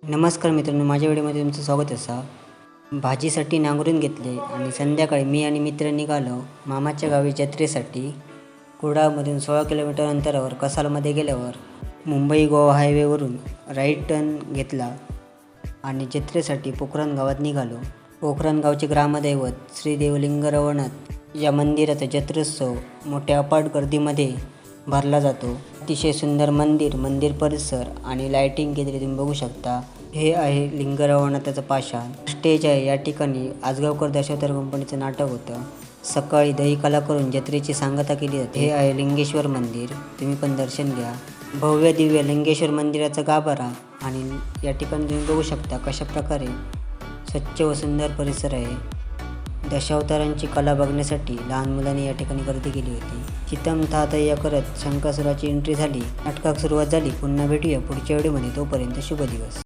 नमस्कार मित्रांनो, माझ्या व्हिडिओमध्ये तुमचं स्वागत असा. भाजीसाठी नांगरून घेतले आणि संध्याकाळी मी आणि मित्र निघालो मामाच्या गावी जत्रेसाठी. कुडाळमधून 16 किलोमीटर अंतरावर कसालमध्ये गेल्यावर मुंबई गोवा हायवेवरून राईट टर्न घेतला आणि जत्रेसाठी पोखरण गावात निघालो. पोखरण गावचे ग्रामदैवत श्री देवलिंग रवनाथ या मंदिराचा जत्रोत्सव मोठ्या अफाट गर्दीमध्ये भरला जातो. अतिशय सुंदर मंदिर परिसर आणि लाईटिंग केलेली तुम्ही बघू शकता. हे आहे लिंग रवनाथाचं पाषाण. स्टेज आहे. या ठिकाणी आजगावकर दशावतार कंपनीचं नाटक होतं. सकाळी दही कला करून जत्रेची सांगता केली जाते. हे आहे लिंगेश्वर मंदिर, तुम्ही पण दर्शन घ्या. भव्य दिव्य लिंगेश्वर मंदिराचा गाभारा आणि या ठिकाणी तुम्ही बघू शकता कशा प्रकारे स्वच्छ व सुंदर परिसर आहे. दशावतारांची कला बघण्यासाठी लहान मुलांनी या ठिकाणी गर्दी केली होती. चितम थातय्या करत शंकासुराची एंट्री झाली. नाटकाक सुरुवात झाली. पुन्हा भेटूया पुढच्या व्हिडिओमध्ये. तोपर्यंत शुभ दिवस.